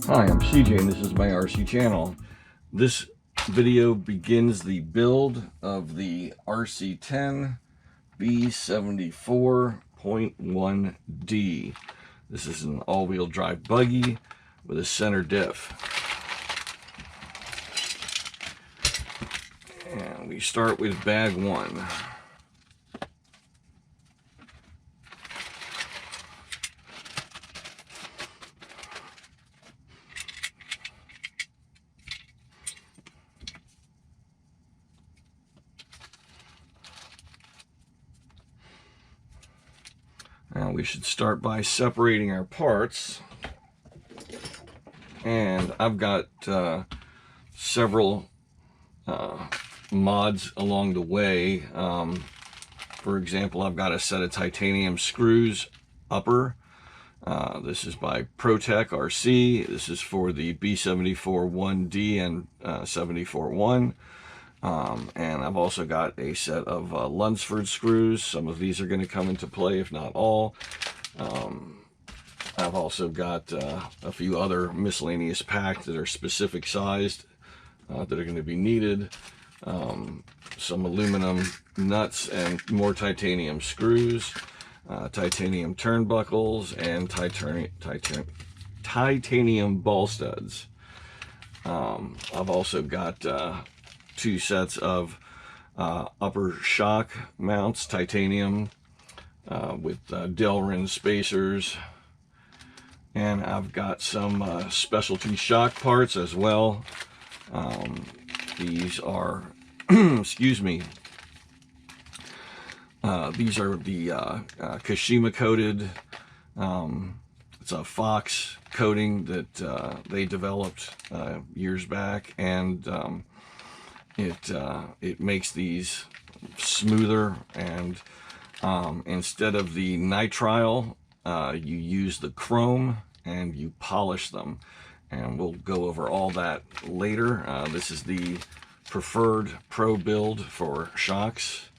Hi, I'm CJ and this is my RC channel. This video begins the build of the RC10 B74.1D. This is an all-wheel drive buggy with a center diff. And we start with bag one. Now we should start by separating our parts, and I've got several mods along the way. For example, I've got a set of titanium screws upper. This is by ProTech RC. This is for the B74.1D and 74.1. And I've also got a set of Lunsford screws. Some of these are going to come into play, if not all. I've also got a few other miscellaneous packs that are specific sized that are going to be needed. Some aluminum nuts and more titanium screws, titanium turnbuckles, and titanium ball studs. I've also got two sets of upper shock mounts, titanium, with Delrin spacers, and I've got some specialty shock parts as well. These are excuse me, these are the Kashima coated, it's a Fox coating that they developed years back, and it makes these smoother, and instead of the nitrile, you use the chrome and you polish them, and we'll go over all that later. This is the preferred pro build for shocks,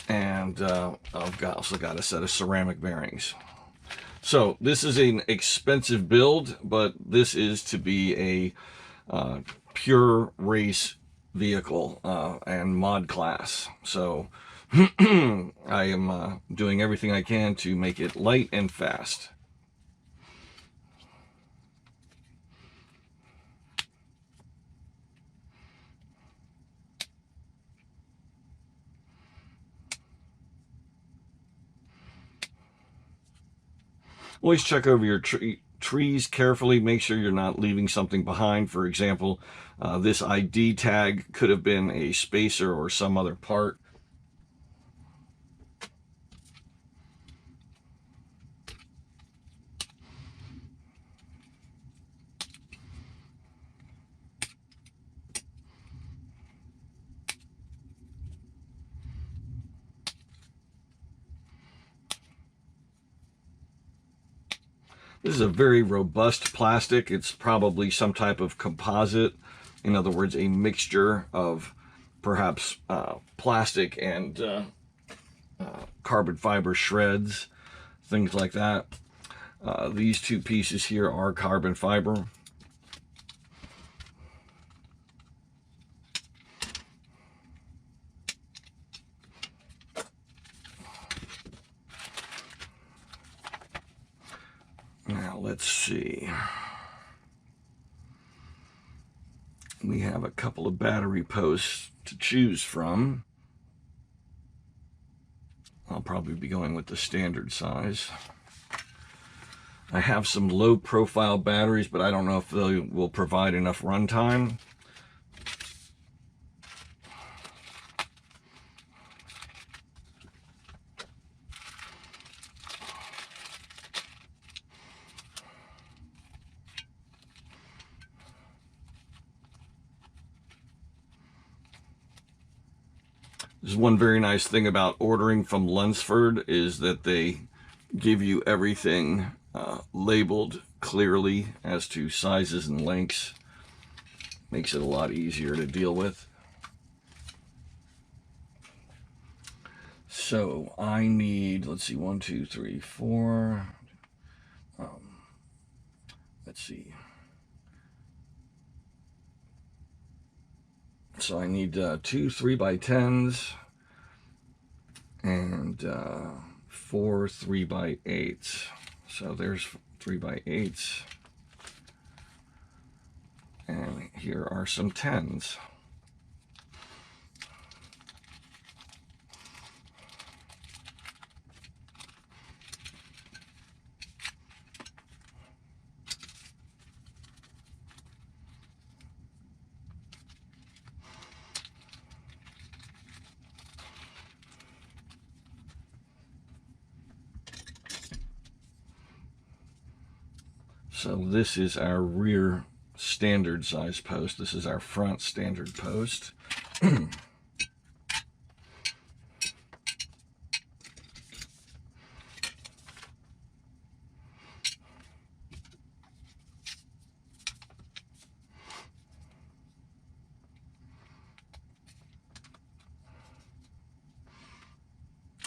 and I've also got a set of ceramic bearings. So this is an expensive build, but this is to be a pure race vehicle and mod class. So I am doing everything I can to make it light and fast. Always check over your trees carefully. Make sure you're not leaving something behind. For example, this ID tag could have been a spacer or some other part. This is a very robust plastic. It's probably some type of composite. In other words, a mixture of perhaps plastic and carbon fiber shreds, things like that. These two pieces here are carbon fiber. Now let's see. We have a couple of battery posts to choose from. I'll probably be going with the standard size. I have some low profile batteries, but I don't know if they will provide enough runtime. This is one very nice thing about ordering from Lunsford, is that they give you everything labeled clearly as to sizes and lengths. Makes it a lot easier to deal with. So I need, let's see, 1, 2, 3, 4. Let's see. So I need 2 3x10s and 4 3x8s. So there's 3x8s. And here are some 10s. So this is our rear standard size post. This is our front standard post.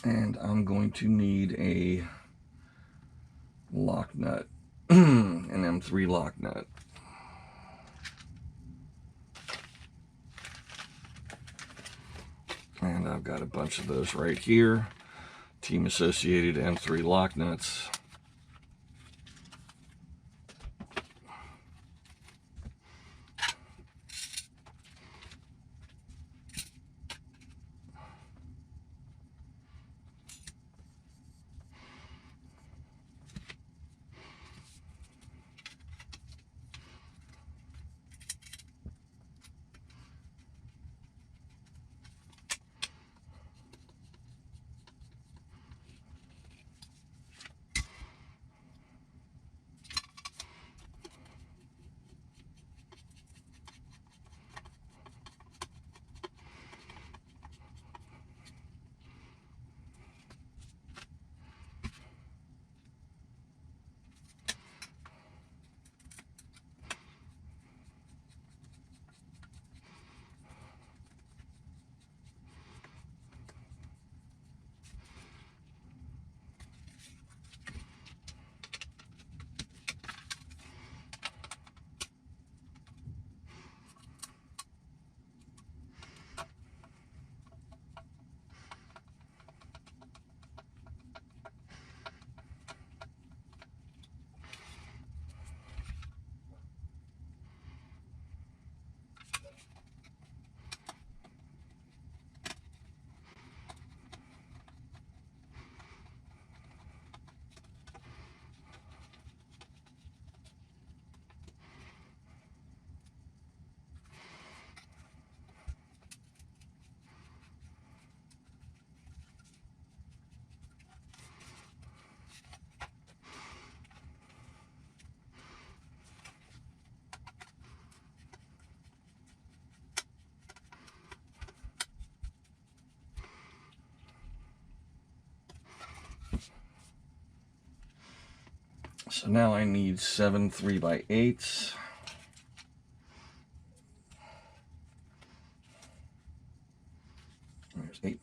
And I'm going to need a lock nut, an M3 lock nut. And I've got a bunch of those right here. Team Associated M3 lock nuts. So now I need 7 3x8s. There's 8.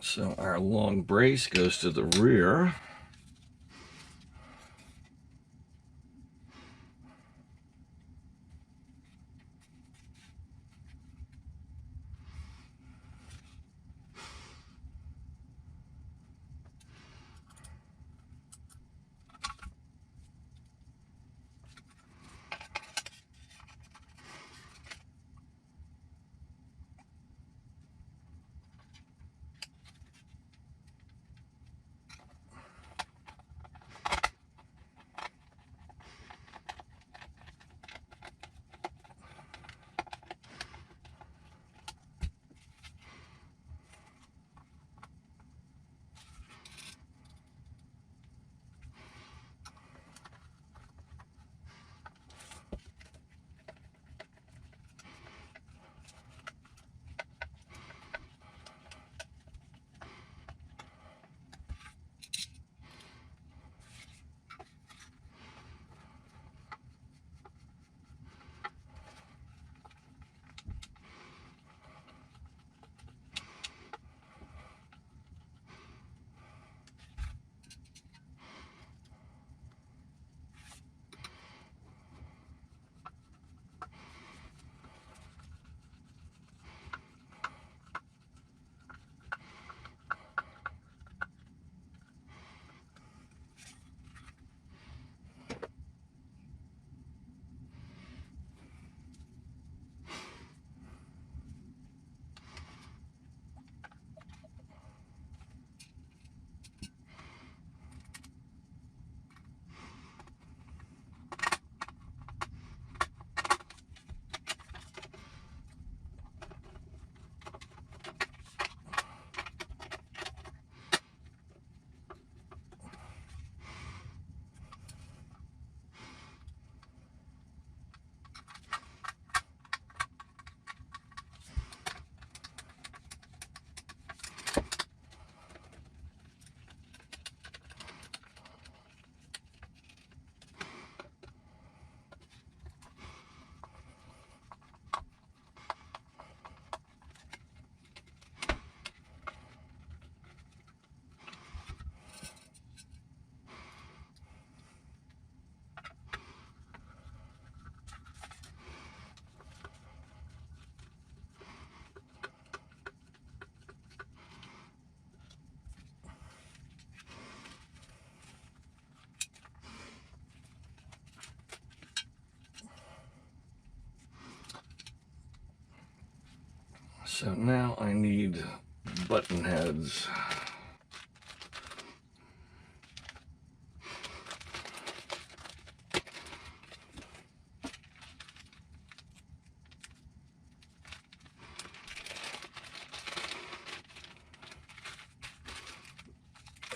So our long brace goes to the rear. So now I need button heads.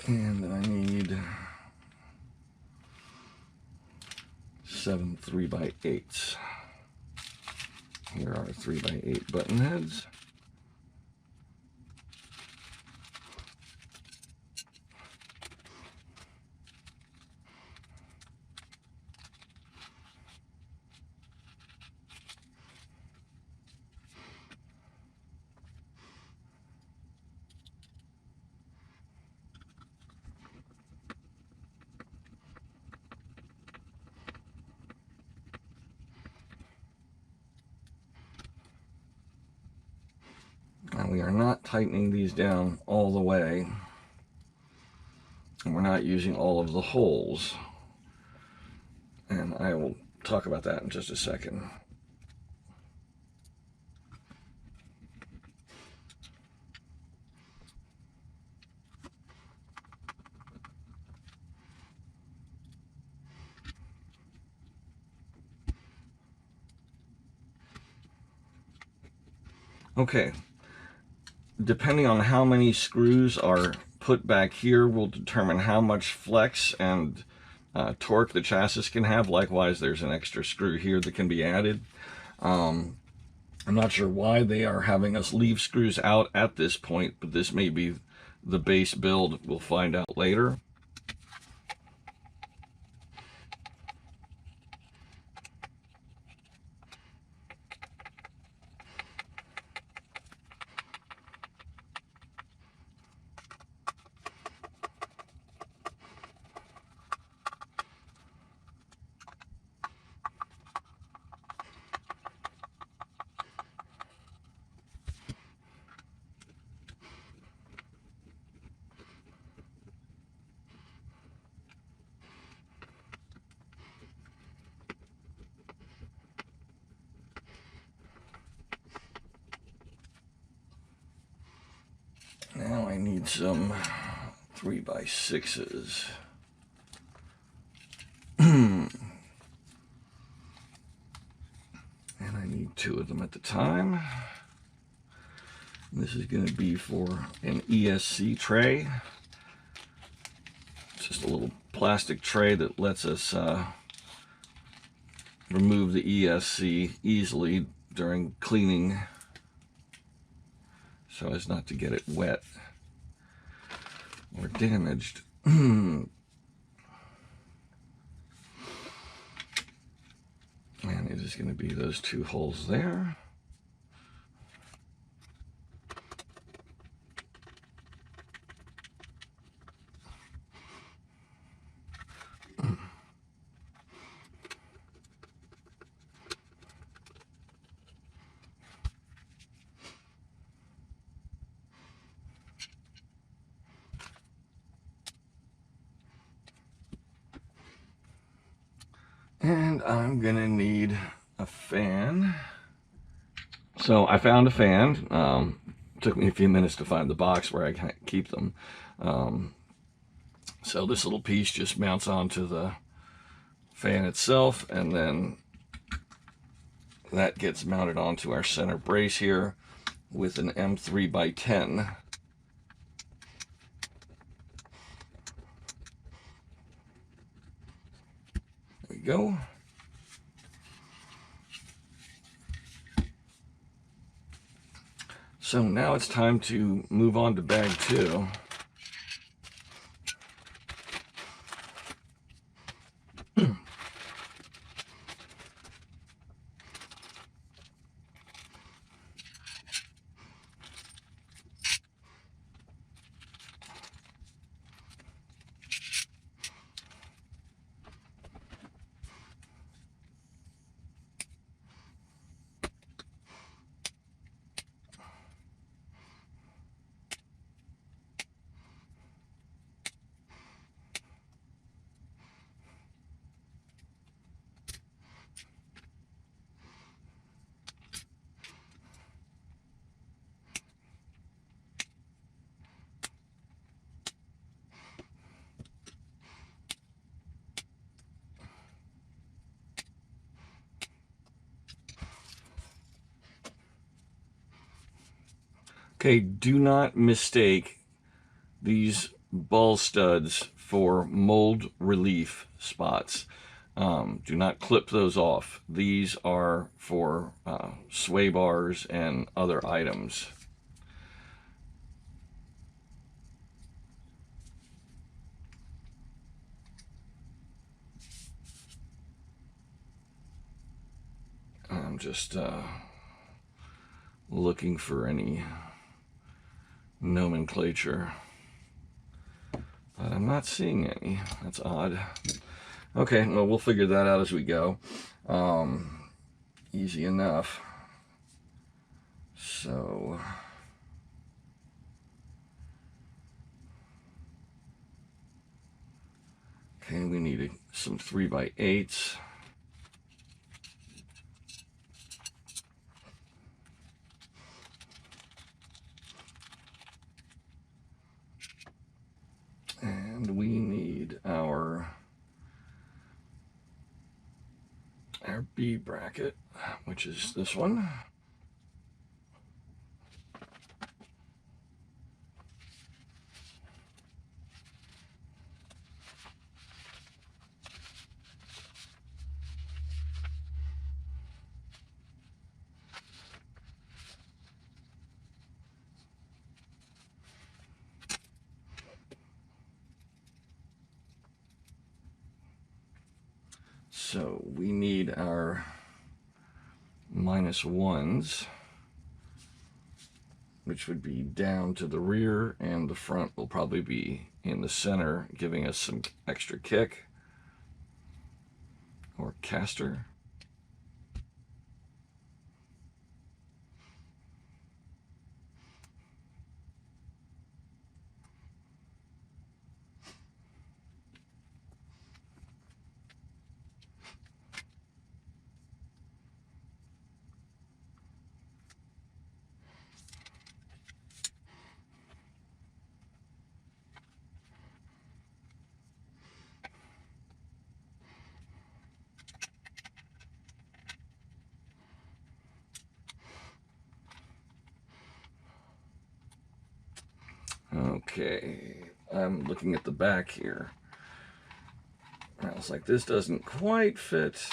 And I need 7 3x8s. Here are 3x8 button heads. And we are not tightening these down all the way, and we're not using all of the holes, and I will talk about that in just a second. Okay, depending on how many screws are put back here will determine how much flex and torque the chassis can have. Likewise, there's an extra screw here that can be added. I'm not sure why they are having us leave screws out at this point, but this may be the base build. We'll find out later. Now I need some 3x6s. And I need 2 of them at the time. This is going to be for an ESC tray. It's just a little plastic tray that lets us remove the ESC easily during cleaning, so as not to get it wet or damaged. And it is going to be those 2 holes there. And I'm gonna need a fan. So I found a fan. Took me a few minutes to find the box where I can keep them. So this little piece just mounts onto the fan itself, and then that gets mounted onto our center brace here with an M3x10. There we go. So now it's time to move on to bag 2. Okay, do not mistake these ball studs for mold relief spots. Do not clip those off. These are for sway bars and other items. I'm just looking for any nomenclature, but I'm not seeing any. That's odd. Okay, well, we'll figure that out as we go. Easy enough. So, okay, we need some 3x8s. And we need our B bracket, which is this one. So we need our -1s, which would be down to the rear, and the front will probably be in the center, giving us some extra kick or caster. Okay, I'm looking at the back here. I was like, this doesn't quite fit.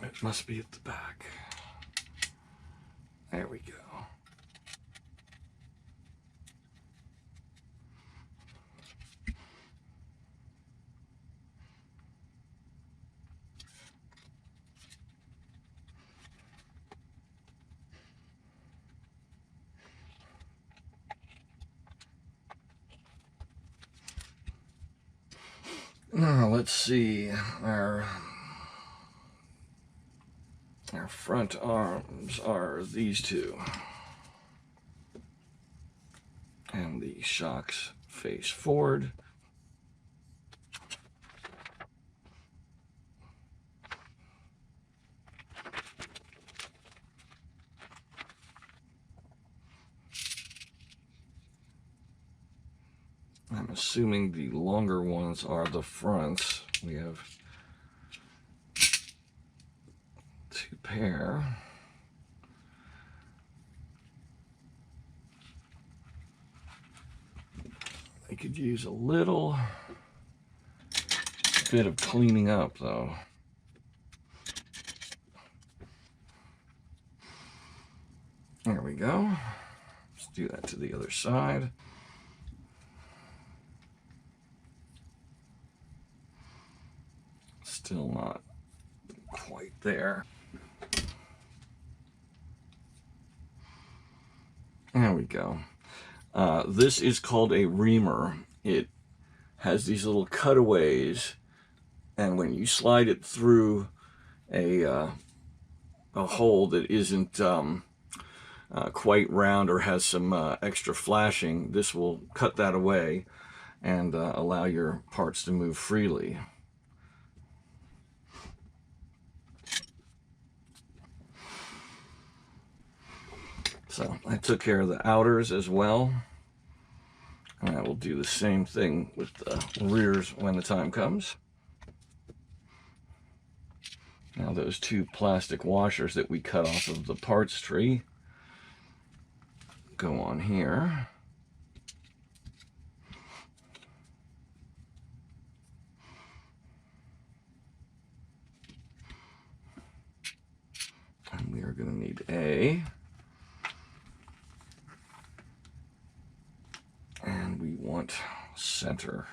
It must be at the back. There we go. Now let's see, our front arms are these two, and the shocks face forward. I'm assuming the longer ones are the fronts. We have 2 pair. I could use a little bit of cleaning up though. There we go. Let's do that to the other side. Still not quite there. There we go. This is called a reamer. It has these little cutaways, and when you slide it through a hole that isn't quite round or has some extra flashing, this will cut that away and allow your parts to move freely. So I took care of the outers as well, and I will do the same thing with the rears when the time comes. Now those 2 plastic washers that we cut off of the parts tree, go on here. And we are going to need A. And we want center.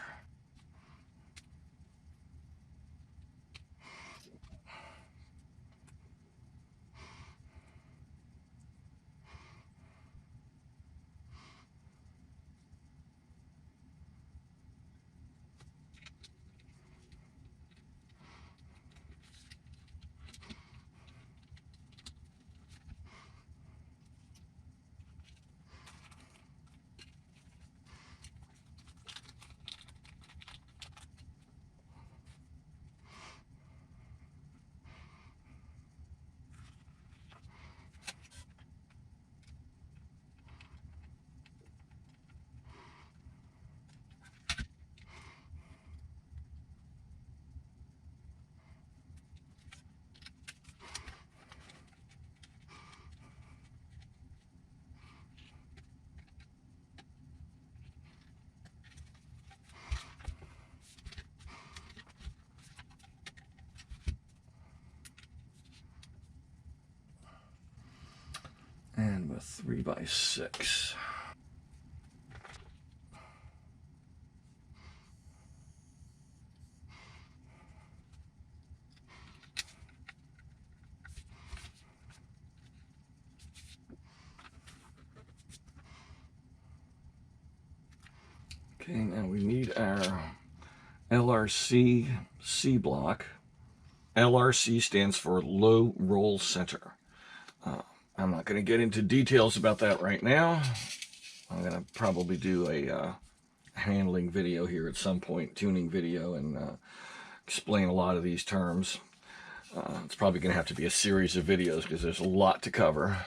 And with 3x6. Okay, now we need our LRC C block. LRC stands for low roll center. I'm not going to get into details about that right now. I'm going to probably do a handling video here at some point, tuning video, and explain a lot of these terms. It's probably going to have to be a series of videos because there's a lot to cover.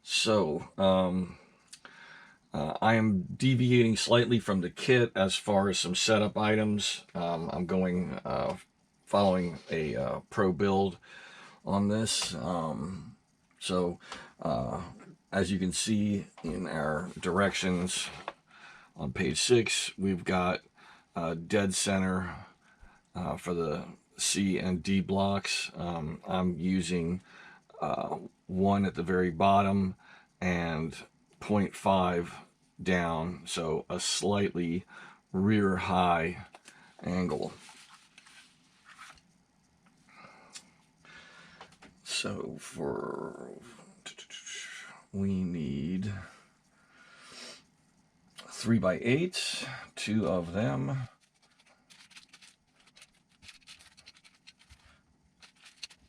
So, I am deviating slightly from the kit as far as some setup items. I'm going following a pro build on this. So as you can see in our directions on page 6, we've got dead center for the C and D blocks. I'm using 1 at the very bottom and 0.5 down, so a slightly rear high angle. So we need 3x8, 2 of them.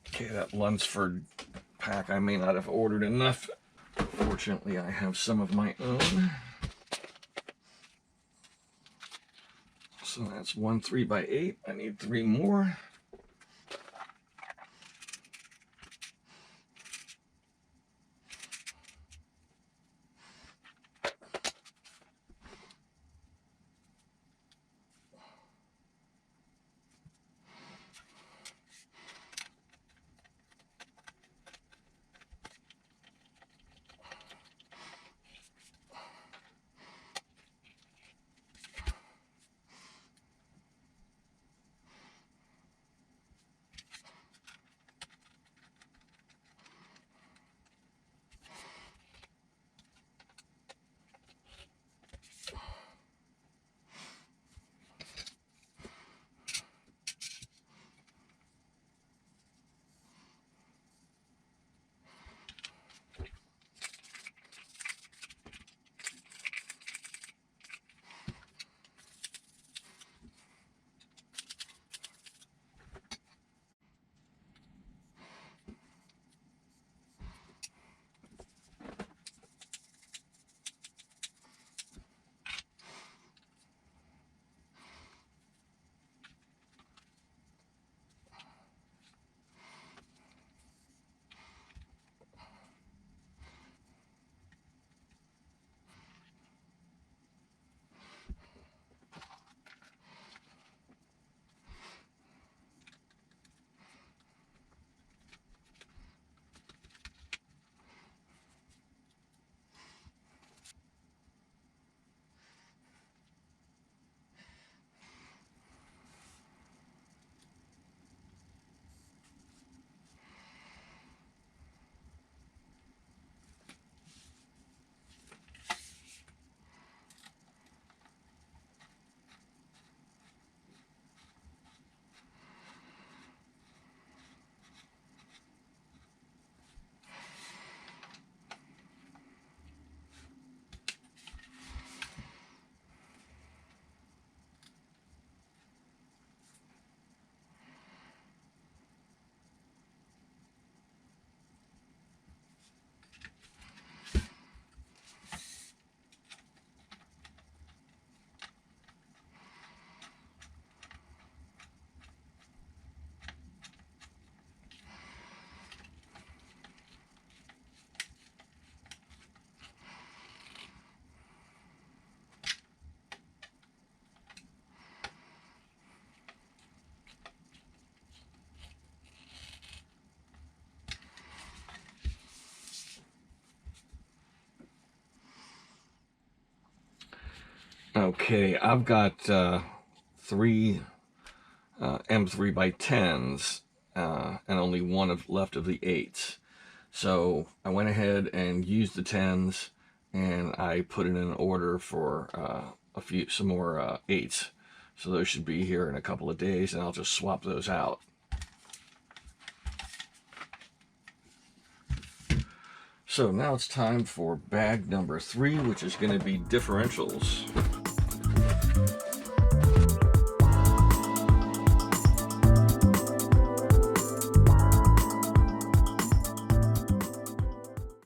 Okay, that Lunsford pack, I may not have ordered enough. Fortunately, I have some of my own. So that's 1 3x8. I need 3 more. Okay, I've got three M3 by 10s and only one left of the 8s. So I went ahead and used the 10s, and I put in an order for some more 8s. So those should be here in a couple of days, and I'll just swap those out. So now it's time for bag number 3, which is going to be differentials.